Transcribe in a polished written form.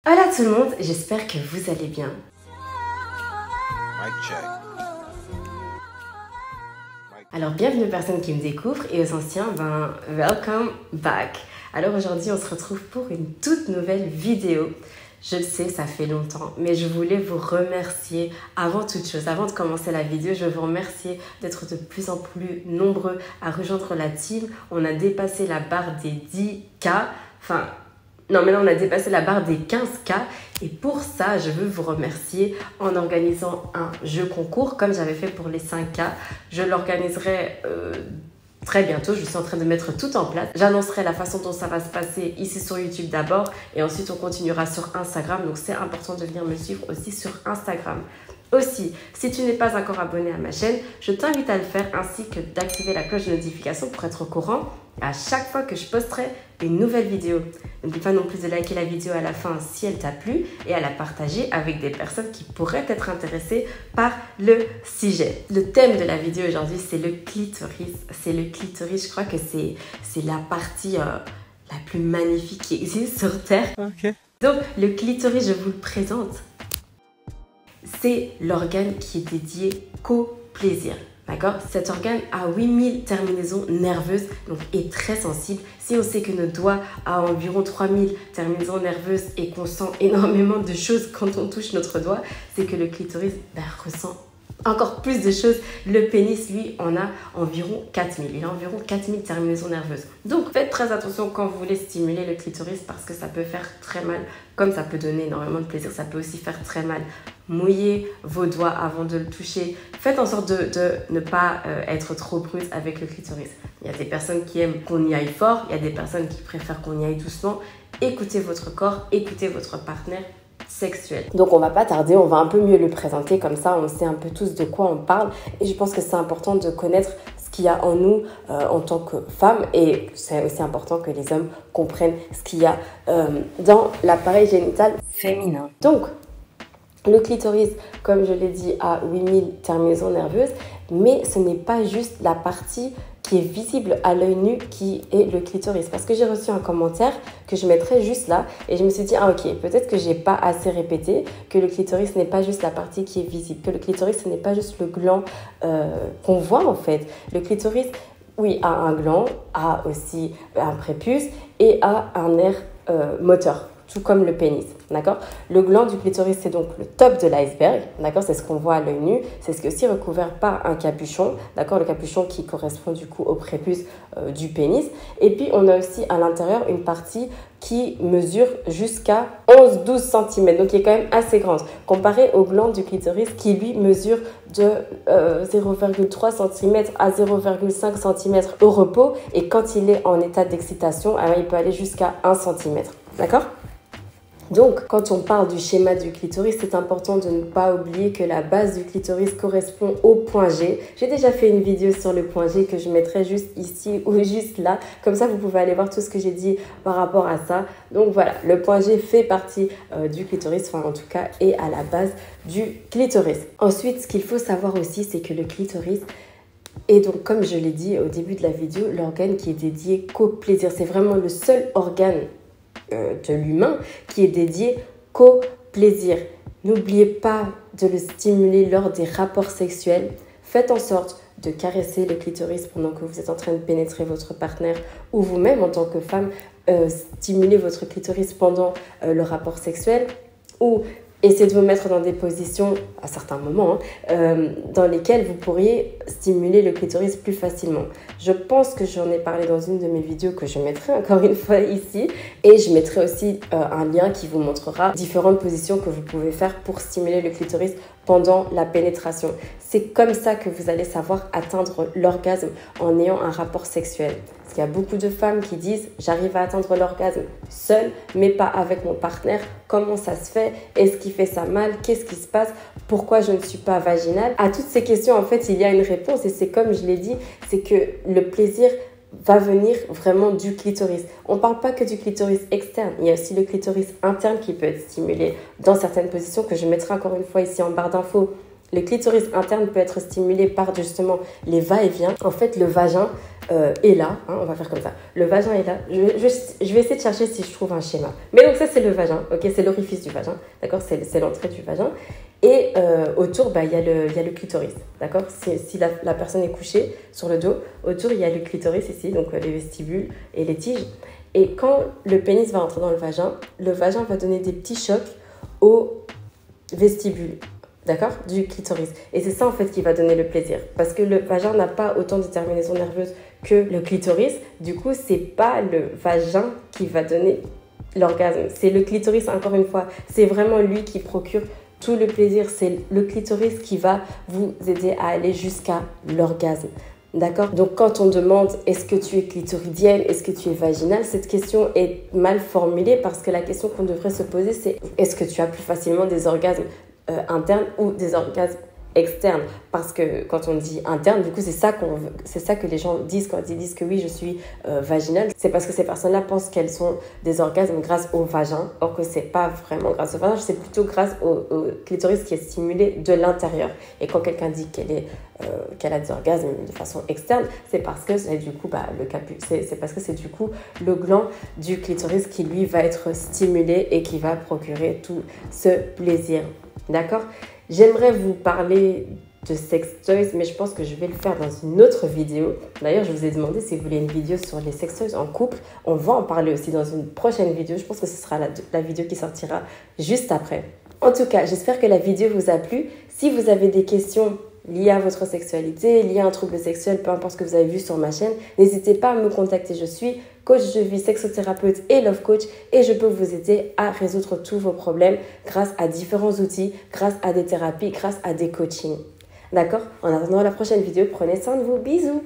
Hola tout le monde, j'espère que vous allez bien. Alors bienvenue aux personnes qui me découvrent et aux anciens, welcome back. Alors aujourd'hui on se retrouve pour une toute nouvelle vidéo. Je le sais, ça fait longtemps, mais je voulais vous remercier avant toute chose. Avant de commencer la vidéo, je veux vous remercier d'être de plus en plus nombreux à rejoindre la team. On a dépassé la barre des 10K, maintenant on a dépassé la barre des 15K et pour ça, je veux vous remercier en organisant un jeu concours comme j'avais fait pour les 5K. Je l'organiserai très bientôt, je suis en train de mettre tout en place. J'annoncerai la façon dont ça va se passer ici sur YouTube d'abord et ensuite on continuera sur Instagram. Donc c'est important de venir me suivre aussi sur Instagram. Aussi, si tu n'es pas encore abonné à ma chaîne, je t'invite à le faire ainsi que d'activer la cloche de notification pour être au courant à chaque fois que je posterai une nouvelle vidéo. N'oublie pas non plus de liker la vidéo à la fin si elle t'a plu et à la partager avec des personnes qui pourraient être intéressées par le sujet. Le thème de la vidéo aujourd'hui, c'est le clitoris. C'est le clitoris, je crois que c'est la partie la plus magnifique qui existe sur Terre. Okay. Donc, le clitoris, je vous le présente. C'est l'organe qui est dédié qu'au plaisir. D'accord? Cet organe a 8000 terminaisons nerveuses, donc est très sensible. Si on sait que notre doigt a environ 3000 terminaisons nerveuses et qu'on sent énormément de choses quand on touche notre doigt, c'est que le clitoris ressent encore plus de choses. Le pénis, lui, en a environ 4000. Il a environ 4000 terminaisons nerveuses. Donc, faites très attention quand vous voulez stimuler le clitoris parce que ça peut faire très mal. Comme ça peut donner énormément de plaisir, ça peut aussi faire très mal. Mouillez vos doigts avant de le toucher. Faites en sorte de ne pas être trop brute avec le clitoris. Il y a des personnes qui aiment qu'on y aille fort. Il y a des personnes qui préfèrent qu'on y aille doucement. Écoutez votre corps, écoutez votre partenaire sexuel. Donc on va pas tarder, on va un peu mieux le présenter, comme ça on sait un peu tous de quoi on parle et je pense que c'est important de connaître ce qu'il y a en nous en tant que femmes et c'est aussi important que les hommes comprennent ce qu'il y a dans l'appareil génital féminin. Donc le clitoris, comme je l'ai dit, a 8000 terminaisons nerveuses, mais ce n'est pas juste la partie qui est visible à l'œil nu qui est le clitoris. Parce que j'ai reçu un commentaire que je mettrai juste là et je me suis dit, ok, peut-être que j'ai pas assez répété, que le clitoris n'est pas juste la partie qui est visible, que le clitoris ce n'est pas juste le gland qu'on voit en fait. Le clitoris, oui, a un gland, a aussi un prépuce et a un nerf moteur. Tout comme le pénis, d'accord? Le gland du clitoris, c'est donc le top de l'iceberg, d'accord? C'est ce qu'on voit à l'œil nu. C'est ce qui est aussi recouvert par un capuchon, d'accord? Le capuchon qui correspond du coup au prépuce du pénis. Et puis, on a aussi à l'intérieur une partie qui mesure jusqu'à 11-12 cm, donc qui est quand même assez grande, comparé au gland du clitoris qui, lui, mesure de 0,3 cm à 0,5 cm au repos. Et quand il est en état d'excitation, alors il peut aller jusqu'à 1 cm, d'accord? Donc, quand on parle du schéma du clitoris, c'est important de ne pas oublier que la base du clitoris correspond au point G. J'ai déjà fait une vidéo sur le point G que je mettrai juste ici ou juste là. Comme ça, vous pouvez aller voir tout ce que j'ai dit par rapport à ça. Donc voilà, le point G fait partie du clitoris, enfin en tout cas, est à la base du clitoris. Ensuite, ce qu'il faut savoir aussi, c'est que le clitoris et donc, comme je l'ai dit au début de la vidéo, l'organe qui est dédié qu'au plaisir. C'est vraiment le seul organe de l'humain qui est dédié qu'au plaisir. N'oubliez pas de le stimuler lors des rapports sexuels. Faites en sorte de caresser le clitoris pendant que vous êtes en train de pénétrer votre partenaire ou vous-même en tant que femme, stimulez votre clitoris pendant le rapport sexuel ou essayez de vous mettre dans des positions, à certains moments, dans lesquelles vous pourriez stimuler le clitoris plus facilement. Je pense que j'en ai parlé dans une de mes vidéos que je mettrai encore une fois ici. Et je mettrai aussi un lien qui vous montrera différentes positions que vous pouvez faire pour stimuler le clitoris pendant la pénétration. C'est comme ça que vous allez savoir atteindre l'orgasme en ayant un rapport sexuel. Parce qu'il y a beaucoup de femmes qui disent « j'arrive à atteindre l'orgasme seule, mais pas avec mon partenaire. Comment ça se fait? Est-ce qu'il fait ça mal? Qu'est-ce qui se passe? Pourquoi je ne suis pas vaginale ?» À toutes ces questions, en fait, il y a une réponse et c'est comme je l'ai dit, c'est que le plaisir va venir vraiment du clitoris. On ne parle pas que du clitoris externe, il y a aussi le clitoris interne qui peut être stimulé dans certaines positions que je mettrai encore une fois ici en barre d'infos. le clitoris interne peut être stimulé par justement les va-et-vient. En fait, le vagin est là, hein, on va faire comme ça. Le vagin est là. Je vais essayer de chercher si je trouve un schéma. Mais donc ça, c'est le vagin, ok? C'est l'orifice du vagin, d'accord? C'est l'entrée du vagin. Et autour, il y a le clitoris, d'accord? Si la personne est couchée sur le dos, autour, il y a le clitoris ici, donc les vestibules et les tiges. Et quand le pénis va entrer dans le vagin va donner des petits chocs au vestibule, d'accord, du clitoris. Et c'est ça en fait qui va donner le plaisir. Parce que le vagin n'a pas autant de terminaisons nerveuses que le clitoris. Du coup, c'est pas le vagin qui va donner l'orgasme. C'est le clitoris, encore une fois. C'est vraiment lui qui procure tout le plaisir. C'est le clitoris qui va vous aider à aller jusqu'à l'orgasme. D'accord? Donc, quand on demande est-ce que tu es clitoridienne, est-ce que tu es vaginale, cette question est mal formulée parce que la question qu'on devrait se poser, c'est est-ce que tu as plus facilement des orgasmes internes ou des orgasmes externes? Parce que quand on dit interne, du coup, c'est ça que les gens disent quand ils disent que oui, je suis vaginale. C'est parce que ces personnes-là pensent qu'elles sont des orgasmes grâce au vagin, or que c'est pas vraiment grâce au vagin, c'est plutôt grâce au clitoris qui est stimulé de l'intérieur. Et quand quelqu'un dit qu'elle a des orgasmes de façon externe, c'est parce que c'est du coup c'est parce que c'est du coup le gland du clitoris qui lui va être stimulé et qui va procurer tout ce plaisir. D'accord? J'aimerais vous parler de sex toys, mais je pense que je vais le faire dans une autre vidéo. D'ailleurs, je vous ai demandé si vous voulez une vidéo sur les sex toys en couple. On va en parler aussi dans une prochaine vidéo. Je pense que ce sera la vidéo qui sortira juste après. En tout cas, j'espère que la vidéo vous a plu. Si vous avez des questions liées à votre sexualité, liées à un trouble sexuel, peu importe ce que vous avez vu sur ma chaîne, n'hésitez pas à me contacter. Je suis coach de vie, sexothérapeute et love coach et je peux vous aider à résoudre tous vos problèmes grâce à différents outils, grâce à des thérapies, grâce à des coachings. D'accord? En attendant la prochaine vidéo, prenez soin de vous. Bisous!